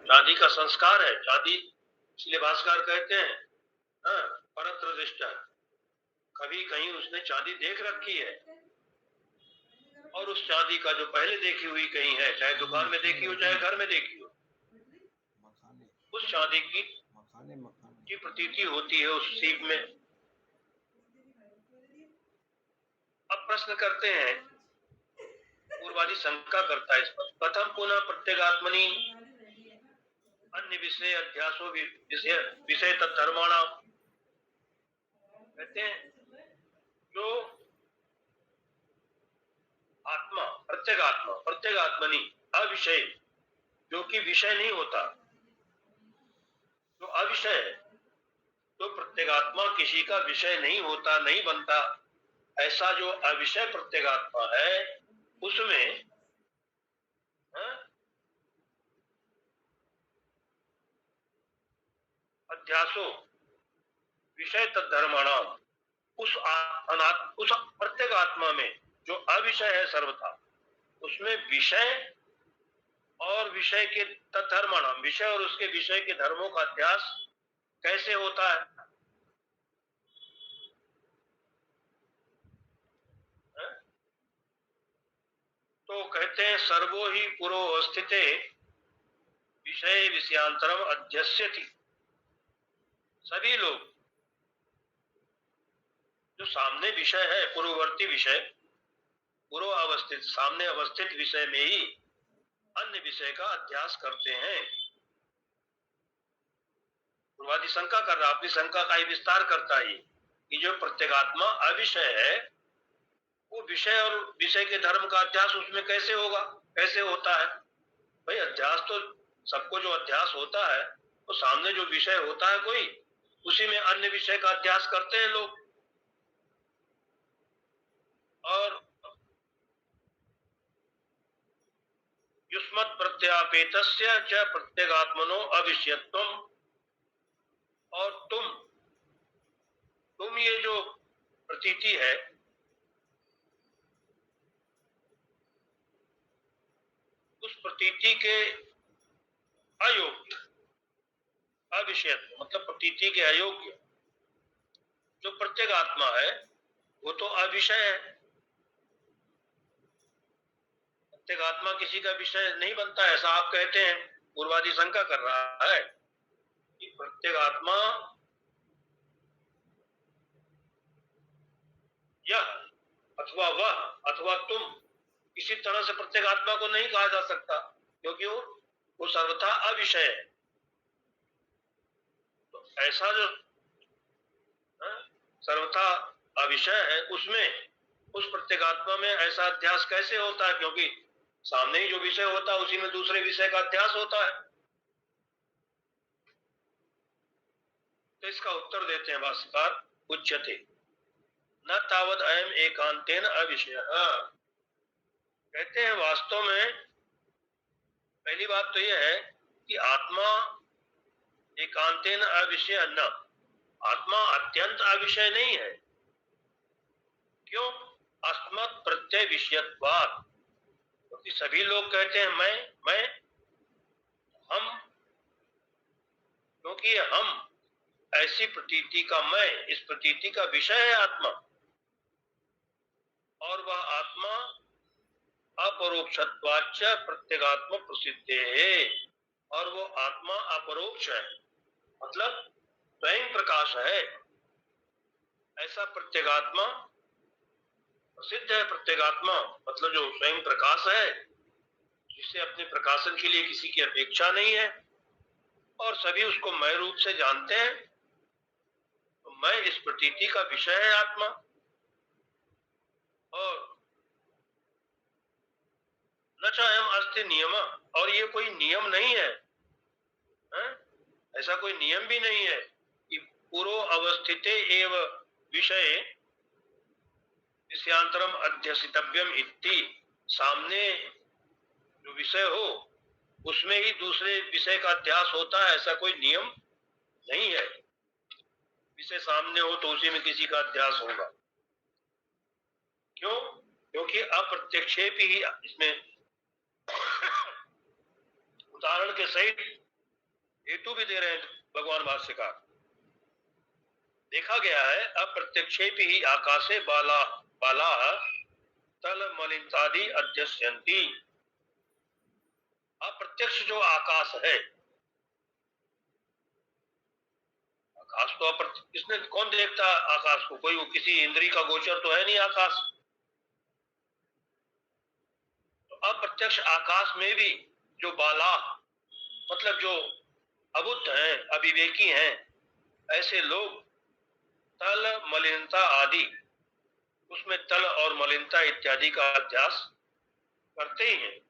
चांदी का संस्कार है, चांदी इसलिए भास्कर कहते हैं हाँ, परत्र दृष्टा, कभी कहीं उसने चांदी देख रखी है और उस चांदी का जो पहले देखी हुई कहीं है, चाहे दुकान में देखी हो चाहे घर में देखी हो, उस चांदी की प्रतीति होती है उस सीप में। अब प्रश्न करते हैं, पूर्वादि शंका करता है इस पर, कथम पुनः प्रत्यगात्मनि अन्य विषय अध्यासो विषय तद्धर्माणाम। कहते हैं जो आत्मा प्रत्यगात्मनि अविषय, जो कि विषय नहीं होता, जो अविषय है, तो प्रत्यगात्मा किसी का विषय नहीं होता, नहीं बनता, ऐसा जो अविषय प्रत्यगात्मा है उसमें अध्यासो विषय तद्धर्माणाम, उस प्रत्यगात्मा में जो अविषय है सर्वथा, उसमें विषय और विषय के तद्धर्माणाम, विषय और उसके विषय के धर्मों का अध्यास कैसे होता है? तो कहते हैं सर्वो ही पुरोवस्थिते विषय विषयांतरम अध्यस्यति। सभी लोग जो सामने विषय है, पूर्ववर्ती विषय, पूर्व अवस्थित सामने अवस्थित विषय में ही अन्य विषय का अध्यास करते हैं। पूर्वादि शंका कर रहा, अपनी शंका का ही विस्तार करता ही कि जो प्रत्यगात्मा अविषय है, वो विषय और विषय के धर्म का अध्यास उसमें कैसे होगा, कैसे होता है? भाई अध्यास तो सबको जो अध्यास होता है, तो सामने जो विषय होता है कोई, उसी में अन्य विषय का अध्यास करते हैं लोग। और युष्मत् प्रत्यापेतस्य च प्रत्यगात्मनो अविषयत्वम, और तुम ये जो प्रतीति है, उस प्रतीति के अयोग्य, अविषयत्व मतलब प्रतीति के अयोग्य जो प्रत्यगात्मा है वो तो अविषय है। प्रत्यगात्मा किसी का विषय नहीं बनता, ऐसा आप कहते हैं। पूर्वादि शंका कर रहा है कि प्रत्यगात्मा यह अथवा वह अथवा तुम, किसी तरह से प्रत्यगात्मा को नहीं कहा जा सकता, क्योंकि वो सर्वथा अविषय है। तो ऐसा जो सर्वथा अविषय है, उसमें उस प्रत्यगात्मा में ऐसा अध्यास कैसे होता है? क्योंकि सामने ही जो विषय होता है उसी में दूसरे विषय का अध्यास होता है। तो इसका उत्तर देते हैं भाष्यकार, उच्यते न तावद अयम एकांतेन अविषय। कहते हैं वास्तव में पहली बात तो यह है कि आत्मा एकांतेन अविषय न, आत्मा अत्यंत अविषय नहीं है। क्यों? अस्मत् प्रत्यय विषयत्वात्, क्योंकि सभी लोग कहते हैं मैं हम, क्योंकि हम ऐसी प्रतीति का, मैं इस प्रतीति का विषय है आत्मा, और वह आत्मा अपरोक्षत्वाच्च प्रत्यगात्म प्रसिद्ध है, और वो आत्मा अपरोक्ष है, मतलब स्वयं प्रकाश है, ऐसा प्रत्यगात्मा प्रसिद्ध है। प्रत्यगात्मा मतलब जो स्वयं प्रकाश है, जिससे अपने प्रकाशन के लिए किसी की अपेक्षा नहीं है, और सभी उसको मैं रूप से जानते हैं। तो मैं इस प्रतीति का विषय है आत्मा, और न चाहे अस्ति नियम, और ये कोई नियम नहीं है, ऐसा कोई नियम भी नहीं है कि पूर्व अवस्थिते एव विषय विषयांतरम अध्यसितव्यम इति, सामने जो विषय हो उसमें ही दूसरे विषय का अध्यास होता है, ऐसा कोई नियम नहीं है। विषय सामने हो तो उसी में किसी का अध्यास होगा। क्यों? क्योंकि अप्रत्यक्षेपी ही इसमें उदाहरण के सहित हेतु भी दे रहे हैं भगवान भाष्यकार। देखा गया है अप्रत्यक्षेपि ही आकाशे बाला बाला तल मलिनतादि अध्यस्यन्ति। अप्रत्यक्ष जो आकाश है, आकाश तो किसने कौन देखता आकाश को? कोई किसी इंद्री का गोचर तो है नहीं आकाश। तो अप्रत्यक्ष आकाश में भी जो बाला मतलब जो अबुद्ध हैं, अविवेकी हैं, ऐसे लोग तल मलिनता आदि, उसमें तल और मलिनता इत्यादि का अध्यास करते ही हैं।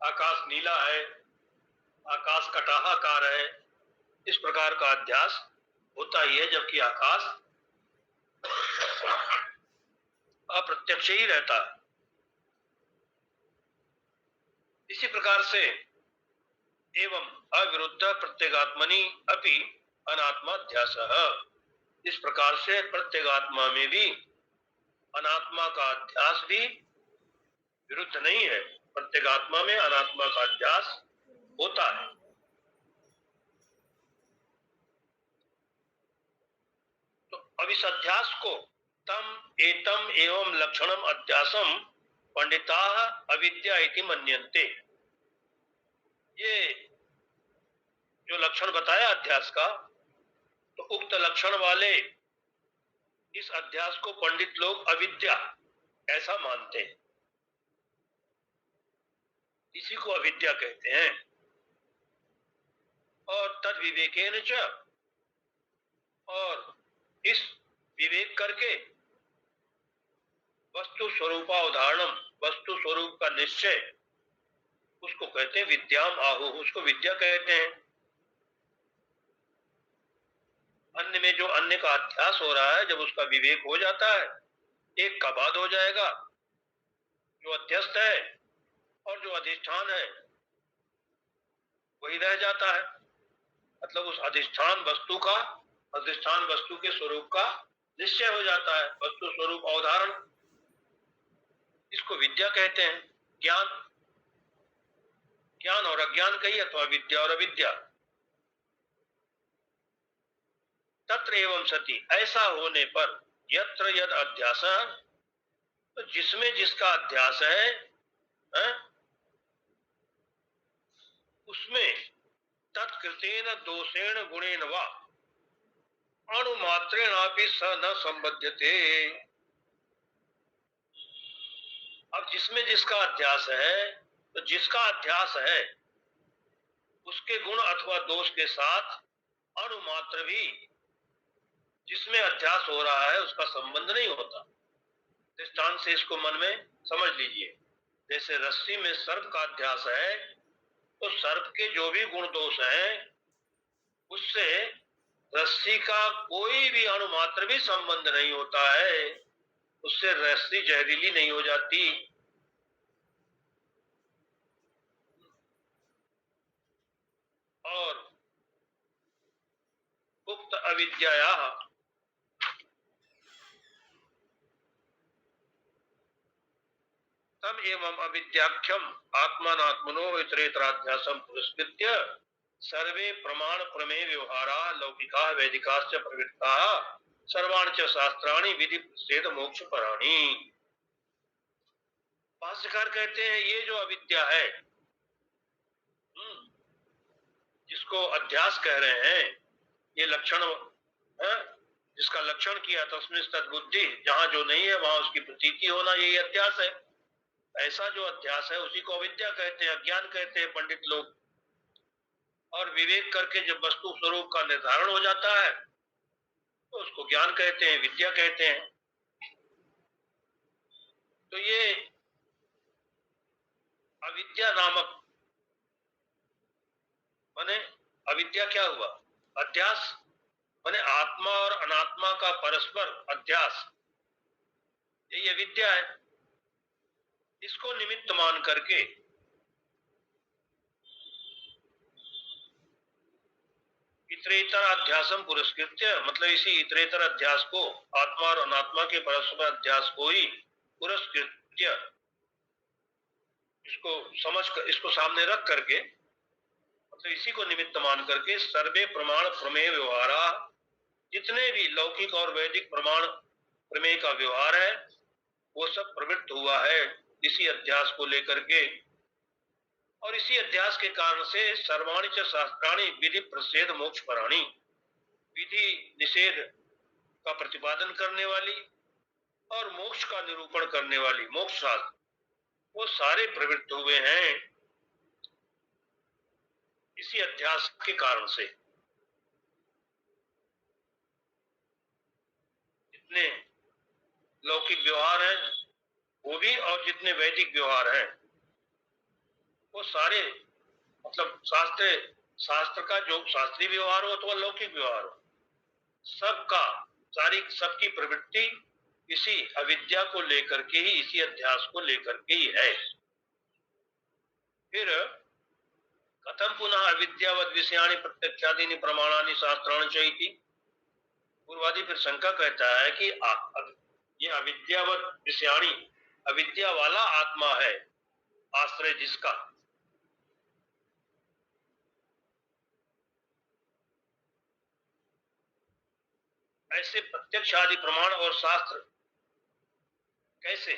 आकाश नीला है, आकाश कटाहाकार है, इस प्रकार का अध्यास होता ही है, जबकि आकाश अप्रत्यक्ष ही रहता है। इसी प्रकार से एवं अविरुद्ध प्रत्यगात्मनि अपि अनात्माध्यासः, इस प्रकार से प्रत्यगात्मा में भी अनात्मा का अध्यास भी विरुद्ध नहीं है। प्रत्यगात्मा में अनात्मा का अध्यास होता है। तो अब इस अध्यास को तम एतम एवं लक्षणम अध्यासम पंडिता अविद्या इति मन्यन्ते। ये जो लक्षण बताया अध्यास का, तो उक्त लक्षण वाले इस अध्यास को पंडित लोग अविद्या ऐसा मानते हैं, इसी को अविद्या कहते हैं। और तद विवेकेन च, और इस विवेक करके वस्तु स्वरूपावधारणम, वस्तु स्वरूप का निश्चय, उसको कहते हैं विद्याम आहु, उसको विद्या कहते हैं। अन्य में जो अन्य का अध्यास हो रहा है, जब उसका विवेक हो जाता है, एक का बाद हो जाएगा, जो अध्यस्त है और जो अधिष्ठान है वही रह जाता है। मतलब उस अधिष्ठान वस्तु का, अधिष्ठान वस्तु के स्वरूप का निश्चय हो जाता है, वस्तु स्वरूप अवधारण, इसको विद्या कहते हैं। ज्ञान, ज्ञान और अज्ञान कही, अथवा विद्या और अविद्या। तत्र एवं सति, ऐसा होने पर यत्र यद अध्यास, तो जिसमें जिसका अध्यास है उसमें तत्कृतेन दोषेण गुणेन वा अणुमात्रेणापि स न संबध्यते। अब जिसमें जिसका अध्यास है, तो जिसका अध्यास है उसके गुण अथवा दोष के साथ अणुमात्र भी जिसमें अध्यास हो रहा है उसका संबंध नहीं होता। दृष्टांत से इसको मन में समझ लीजिए। जैसे रस्सी में सर्प का अध्यास है, तो सर्प के जो भी गुण दोष हैं उससे रस्सी का कोई भी अणुमात्र भी संबंध नहीं होता है, उससे रस्सी जहरीली नहीं हो जाती। और उक्त अविद्या तम एवं अविद्याख्यम आत्मात्मनो इतरेतराध्यासम पुरस्कृत्य सर्वे प्रमाण प्रमेय व्यवहारा लौकिका वैदिकाश्च प्रवृत्ता सर्वाणि च शास्त्राणि विधि प्रसिद्ध मोक्ष पराणि। भाष्यकार कहते हैं ये जो अविद्या है, जिसको अध्यास कह रहे हैं, ये लक्षण है, जिसका लक्षण किया तस्मिन् तद्बुद्धि, जहां जो नहीं है वहां उसकी प्रतीति होना, यही अध्यास है। ऐसा जो अध्यास है उसी को अविद्या कहते हैं, अज्ञान कहते हैं पंडित लोग। और विवेक करके जब वस्तु स्वरूप का निर्धारण हो जाता है तो उसको ज्ञान कहते हैं, विद्या कहते हैं। तो ये अविद्या नामक, माने अविद्या क्या हुआ? अध्यास, माने आत्मा और अनात्मा का परस्पर अध्यास, ये अविद्या है। इसको निमित्त मान करके इतरेतर अध्यासम पुरस्कृत्य, मतलब इसी इतरेतर अध्यास को, आत्मा और अनात्मा के परस्पर अध्यास को ही पुरस्कृत्य, इसको समझ कर, इसको सामने रख करके, मतलब इसी को निमित्त मान करके सर्वे प्रमाण प्रमेय व्यवहारा, जितने भी लौकिक और वैदिक प्रमाण प्रमेय का व्यवहार है वो सब प्रवृत्त हुआ है इसी अध्यास को लेकर के। और इसी अध्यास के कारण से सर्वाणि च शास्त्राणि विधि प्रसेद मोक्ष पराणी, विधि निषेध का प्रतिपादन करने वाली और मोक्ष का निरूपण करने वाली मोक्ष शास्त्र वो सारे प्रवृत्त हुए हैं इसी अध्यास के कारण से। जितने लौकिक व्यवहार हैं वो भी और जितने वैदिक व्यवहार हैं वो सारे, मतलब शास्त्र का जो शास्त्रीय व्यवहार हो अथवा लौकिक व्यवहार हो, सबका सबकी प्रवृत्ति इसी अविद्या को लेकर के ही, इसी अध्यास को लेकर के ही है। फिर कथम पुनः अविद्यावद विषयाणि प्रत्यक्षादीनि प्रमाणानि शास्त्राणि चैति। पूर्वादि फिर शंका कहता है कि ये अविद्यावद विषयाणि, अविद्या वाला आत्मा है आश्रय जिसका, ऐसे प्रत्यक्ष आदि प्रमाण और शास्त्र कैसे?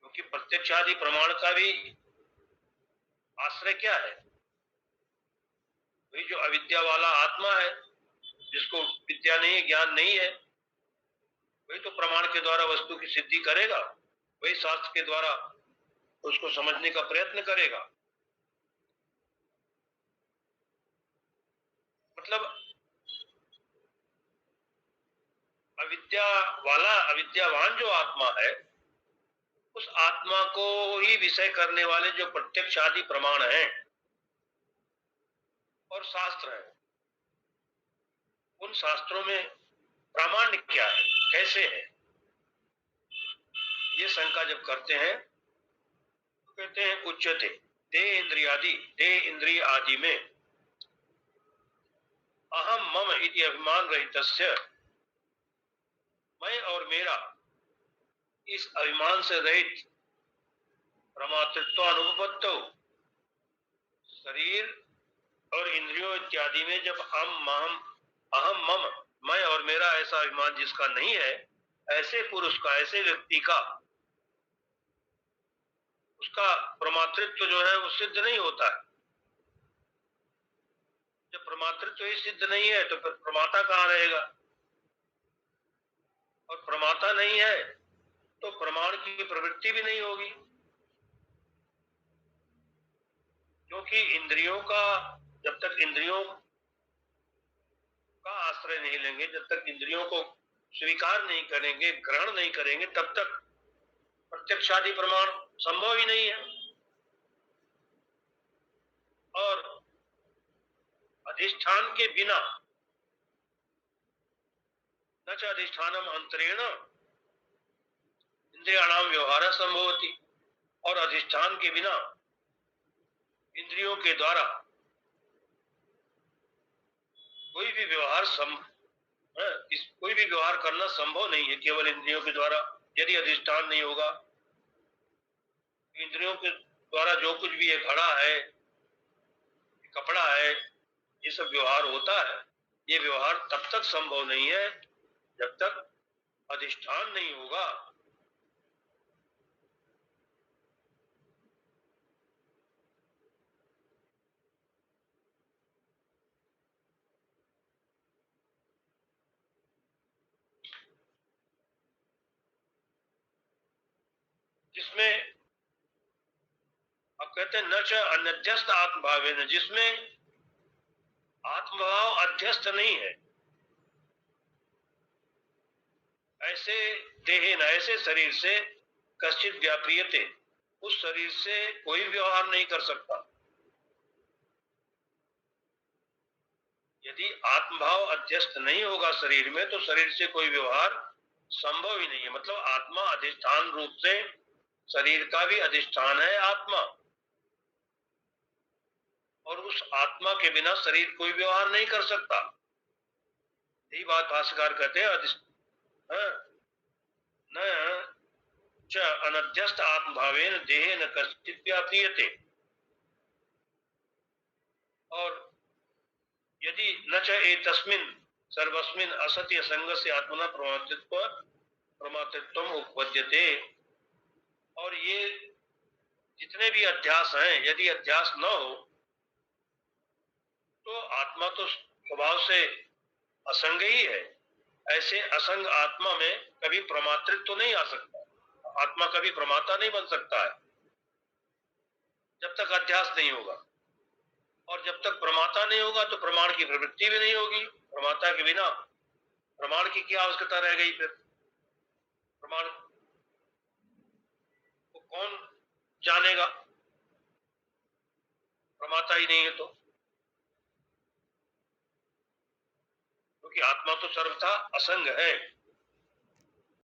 क्योंकि प्रत्यक्ष आदि प्रमाण का भी आश्रय क्या है? वही जो अविद्या वाला आत्मा है जिसको विद्या नहीं है, ज्ञान नहीं है, वही तो प्रमाण के द्वारा वस्तु की सिद्धि करेगा, वही शास्त्र के द्वारा उसको समझने का प्रयत्न करेगा। मतलब अविद्या वाला, अविद्यावान जो आत्मा है उस आत्मा को ही विषय करने वाले जो प्रत्यक्ष आदि प्रमाण हैं और शास्त्र हैं, उन शास्त्रों में प्रामाण्य क्या है, कैसे है, ये शंका जब करते हैं तो कहते हैं उच्यते देह इंद्रिय आदि में अहम मम इति अभिमान रहितस्य, मैं और मेरा इस अभिमान से रहित प्रमातृत्व अनुपत्तो, शरीर और इंद्रियों इत्यादि में जब अहम मम, मैं और मेरा ऐसा अभिमान जिसका नहीं है, ऐसे पुरुष का, ऐसे व्यक्ति का, उसका प्रमातृत्व जो है वो सिद्ध नहीं होता है। जब प्रमातृत्व ही सिद्ध नहीं है तो फिर प्रमाता कहाँ रहेगा? और प्रमाता नहीं है तो प्रमाण की प्रवृत्ति भी नहीं होगी, क्योंकि इंद्रियों का, जब तक इंद्रियों का आश्रय नहीं लेंगे, जब तक इंद्रियों को स्वीकार नहीं करेंगे, ग्रहण नहीं करेंगे, तब तक प्रत्यक्षादि प्रमाण संभव ही नहीं है। और अधिष्ठान के बिना न च अधिष्ठानम अंतरेण इंद्रियाणाम व्यवहार संभवति, और अधिष्ठान के बिना इंद्रियों के द्वारा कोई भी व्यवहार कोई भी व्यवहार करना संभव नहीं है केवल इंद्रियों के द्वारा। यदि अधिष्ठान नहीं होगा, इंद्रियों के द्वारा जो कुछ भी है, घड़ा है, कपड़ा है, ये सब व्यवहार होता है, ये व्यवहार तब तक संभव नहीं है जब तक अधिष्ठान नहीं होगा। जिसमें अब कहते हैं न च अनध्यस्त आत्मभावेन, जिसमें आत्मभाव अध्यस्त नहीं है, ऐसे देहेन, ऐसे शरीर से कश्चित व्याप्रियते, उस शरीर से कोई व्यवहार नहीं कर सकता। यदि आत्मभाव अध्यस्त नहीं होगा शरीर में तो शरीर से कोई व्यवहार संभव ही नहीं है। मतलब आत्मा अधिष्ठान रूप से, शरीर का भी अधिष्ठान है आत्मा, और उस आत्मा के बिना शरीर कोई व्यवहार नहीं कर सकता। यही बात भाष्यकार कहते हैं, न च अनध्यस्त आत्मभावेन देहे न कश्चित् व्याप्रियते। और यदि न च एतस्मिन् सर्वस्मिन् असत्य संगस्य आत्मना प्रमातृत्वम उपपद्यते। और ये जितने भी अध्यास हैं, यदि अध्यास न हो तो आत्मा तो स्वभाव से असंग ही है। ऐसे असंग आत्मा में कभी प्रमातृत्व तो नहीं आ सकता, आत्मा कभी प्रमाता नहीं बन सकता है जब तक अध्यास नहीं होगा। और जब तक प्रमाता नहीं होगा तो प्रमाण की प्रवृत्ति भी नहीं होगी। प्रमाता के बिना प्रमाण की क्या आवश्यकता रह गई? फिर प्रमाण को कौन जानेगा? प्रमाता ही नहीं है तो, क्योंकि आत्मा तो सर्वथा असंग है।